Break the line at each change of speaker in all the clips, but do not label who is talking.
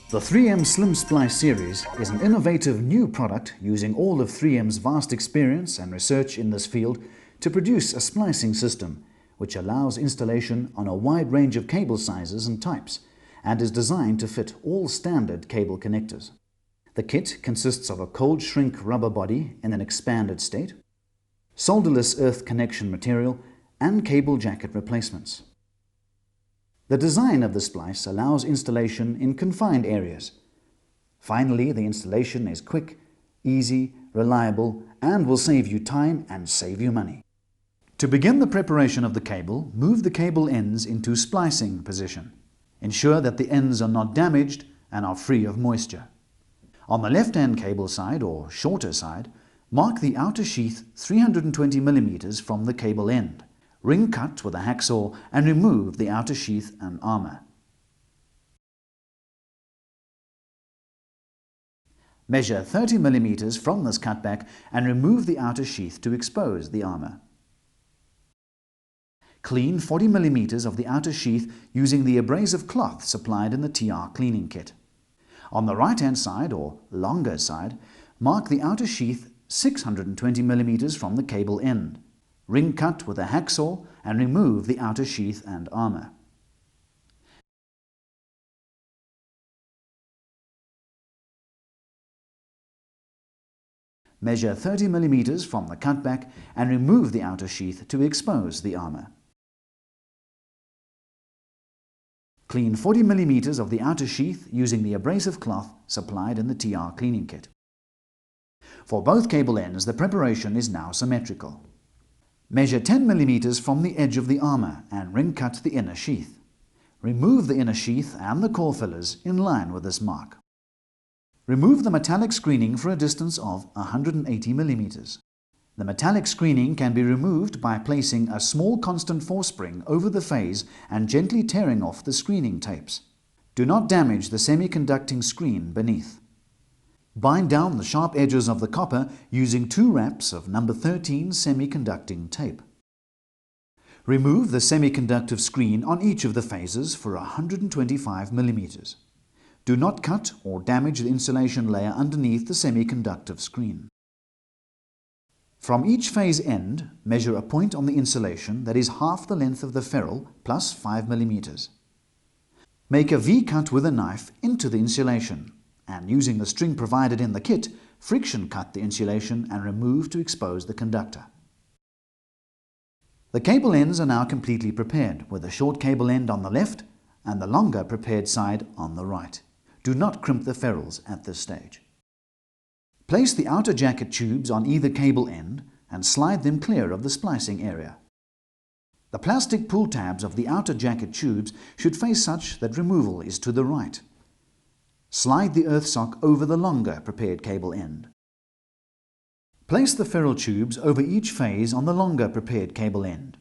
The 3M Slim Splice series is an innovative new product using all of 3M's vast experience and research in this field to produce a splicing system which allows installation on a wide range of cable sizes and types and is designed to fit all standard cable connectors. The kit consists of a cold shrink rubber body in an expanded state, solderless earth connection material and cable jacket replacements. The design of the splice allows installation in confined areas. Finally, the installation is quick, easy, reliable and will save you time and save you money. To begin the preparation of the cable, move the cable ends into splicing position. Ensure that the ends are not damaged and are free of moisture. On the left-hand cable side or shorter side, mark the outer sheath 320 mm from the cable end. Ring cut with a hacksaw and remove the outer sheath and armour. Measure 30 mm from this cutback and remove the outer sheath to expose the armour. Clean 40 mm of the outer sheath using the abrasive cloth supplied in the TR cleaning kit. On the right-hand side or longer side, mark the outer sheath 620 mm from the cable end. Ring cut with a hacksaw and remove the outer sheath and armour. Measure 30 mm from the cutback and remove the outer sheath to expose the armour. Clean 40 mm of the outer sheath using the abrasive cloth supplied in the TR cleaning kit. For both cable ends, the preparation is now symmetrical. Measure 10 mm from the edge of the armour and ring cut the inner sheath. Remove the inner sheath and the core fillers in line with this mark. Remove the metallic screening for a distance of 180 mm. The metallic screening can be removed by placing a small constant force spring over the phase and gently tearing off the screening tapes. Do not damage the semiconducting screen beneath. Bind down the sharp edges of the copper using 2 wraps of number 13 semiconducting tape. Remove the semiconductive screen on each of the phases for 125 mm. Do not cut or damage the insulation layer underneath the semiconductive screen. From each phase end, measure a point on the insulation that is half the length of the ferrule plus 5 mm. Make a V-cut with a knife into the insulation and using the string provided in the kit, friction cut the insulation and remove to expose the conductor. The cable ends are now completely prepared with the short cable end on the left and the longer prepared side on the right. Do not crimp the ferrules at this stage. Place the outer jacket tubes on either cable end and slide them clear of the splicing area. The plastic pull tabs of the outer jacket tubes should face such that removal is to the right. Slide the earth sock over the longer prepared cable end. Place the ferrule tubes over each phase on the longer prepared cable end.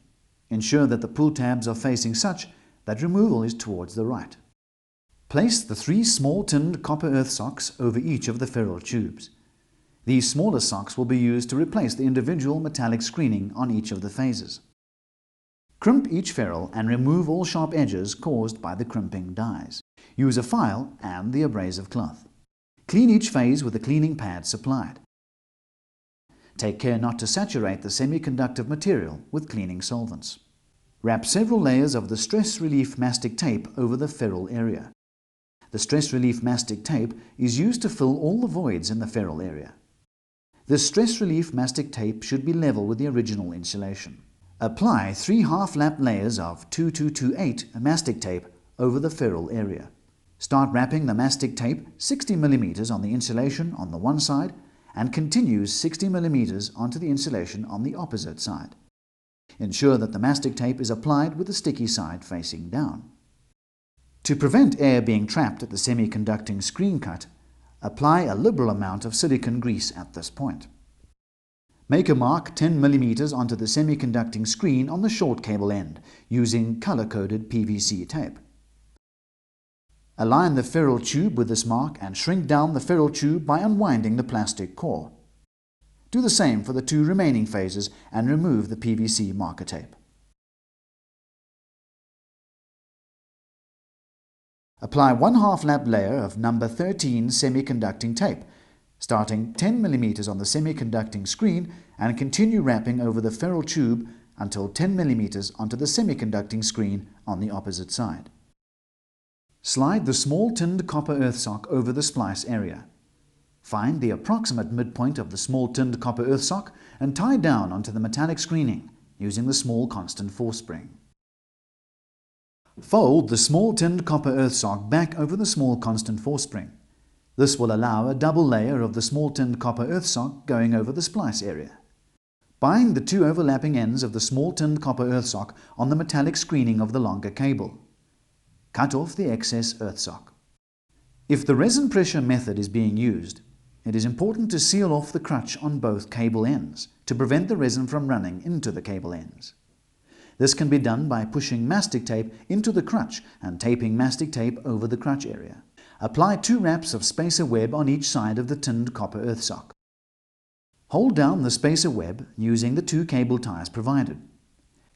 Ensure that the pull tabs are facing such that removal is towards the right. Place the 3 small tinned copper earth socks over each of the ferrule tubes. These smaller socks will be used to replace the individual metallic screening on each of the phases. Crimp each ferrule and remove all sharp edges caused by the crimping dies. Use a file and the abrasive cloth. Clean each phase with the cleaning pad supplied. Take care not to saturate the semiconductive material with cleaning solvents. Wrap several layers of the stress relief mastic tape over the ferrule area. The stress relief mastic tape is used to fill all the voids in the ferrule area. This stress relief mastic tape should be level with the original insulation. Apply 3 half-lap layers of 2228 mastic tape over the ferrule area. Start wrapping the mastic tape 60 mm on the insulation on the one side and continue 60 mm onto the insulation on the opposite side. Ensure that the mastic tape is applied with the sticky side facing down. To prevent air being trapped at the semiconducting screen cut, apply a liberal amount of silicone grease at this point. Make a mark 10 mm onto the semiconducting screen on the short cable end using color-coded PVC tape. Align the ferrule tube with this mark and shrink down the ferrule tube by unwinding the plastic core. Do the same for the 2 remaining phases and remove the PVC marker tape. Apply 1/2 lap layer of number 13 semiconducting tape, starting 10 mm on the semiconducting screen and continue wrapping over the ferrule tube until 10 mm onto the semiconducting screen on the opposite side. Slide the small tinned copper earth sock over the splice area. Find the approximate midpoint of the small tinned copper earth sock and tie down onto the metallic screening using the small constant force spring. Fold the small tinned copper earth sock back over the small constant force spring. This will allow a double layer of the small tinned copper earth sock going over the splice area. Bind the 2 overlapping ends of the small tinned copper earth sock on the metallic screening of the longer cable. Cut off the excess earth sock. If the resin pressure method is being used, it is important to seal off the crutch on both cable ends to prevent the resin from running into the cable ends. This can be done by pushing mastic tape into the crutch and taping mastic tape over the crutch area. Apply 2 wraps of spacer web on each side of the tinned copper earth sock. Hold down the spacer web using the 2 cable ties provided.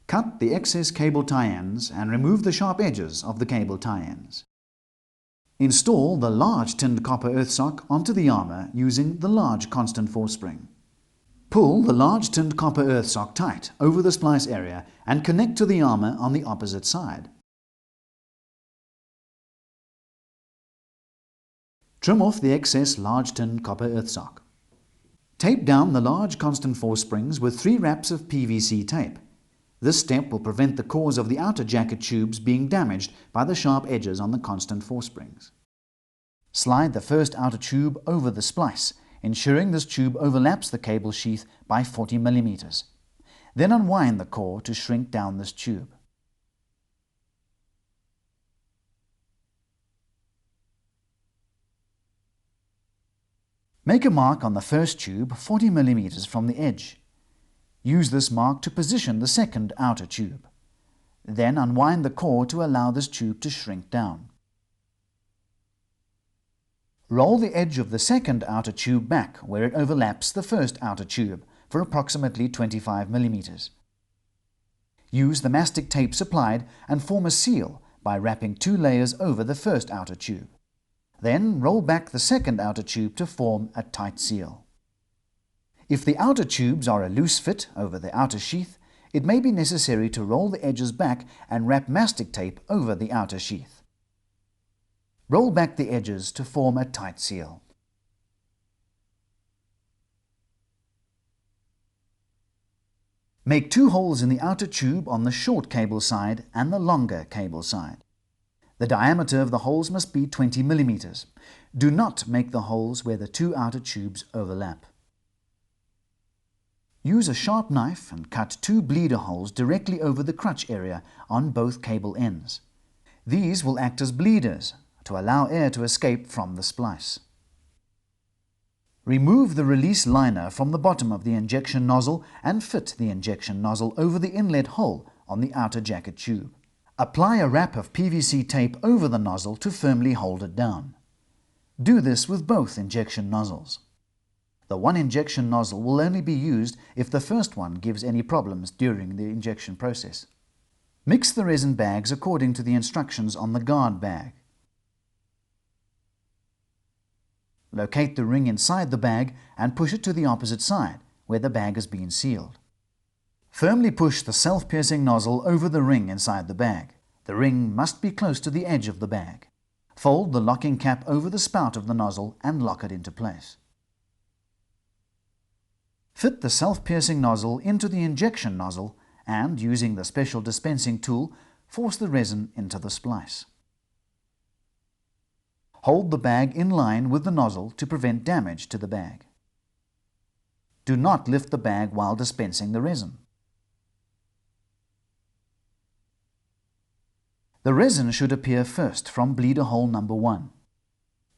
Cut the excess cable tie ends and remove the sharp edges of the cable tie ends. Install the large tinned copper earth sock onto the armour using the large constant force spring. Pull the large tinned copper earth sock tight over the splice area and connect to the armour on the opposite side. Trim off the excess large tinned copper earth sock. Tape down the large constant force springs with 3 wraps of PVC tape. This step will prevent the cores of the outer jacket tubes being damaged by the sharp edges on the constant force springs. Slide the first outer tube over the splice, ensuring this tube overlaps the cable sheath by 40 mm. Then unwind the core to shrink down this tube. Make a mark on the first tube 40 mm from the edge. Use this mark to position the second outer tube. Then unwind the core to allow this tube to shrink down. Roll the edge of the second outer tube back where it overlaps the first outer tube for approximately 25 mm. Use the mastic tape supplied and form a seal by wrapping 2 layers over the first outer tube. Then roll back the second outer tube to form a tight seal. If the outer tubes are a loose fit over the outer sheath, it may be necessary to roll the edges back and wrap mastic tape over the outer sheath. Roll back the edges to form a tight seal. Make 2 holes in the outer tube on the short cable side and the longer cable side. The diameter of the holes must be 20 mm. Do not make the holes where the 2 outer tubes overlap. Use a sharp knife and cut 2 bleeder holes directly over the crutch area on both cable ends. These will act as bleeders to allow air to escape from the splice. Remove the release liner from the bottom of the injection nozzle and fit the injection nozzle over the inlet hole on the outer jacket tube. Apply a wrap of PVC tape over the nozzle to firmly hold it down. Do this with both injection nozzles. The one injection nozzle will only be used if the first one gives any problems during the injection process. Mix the resin bags according to the instructions on the guard bag. Locate the ring inside the bag and push it to the opposite side, where the bag has been sealed. Firmly push the self-piercing nozzle over the ring inside the bag. The ring must be close to the edge of the bag. Fold the locking cap over the spout of the nozzle and lock it into place. Fit the self-piercing nozzle into the injection nozzle and, using the special dispensing tool, force the resin into the splice. Hold the bag in line with the nozzle to prevent damage to the bag. Do not lift the bag while dispensing the resin. The resin should appear first from bleeder hole number 1.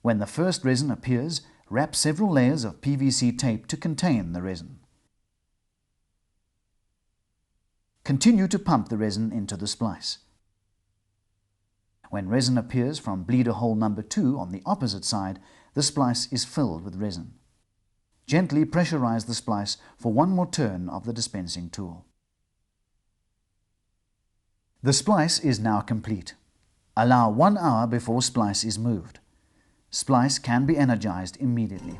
When the first resin appears, wrap several layers of PVC tape to contain the resin. Continue to pump the resin into the splice. When resin appears from bleeder hole number 2 on the opposite side, the splice is filled with resin. Gently pressurize the splice for one more turn of the dispensing tool. The splice is now complete. Allow 1 hour before splice is moved. Splice can be energized immediately.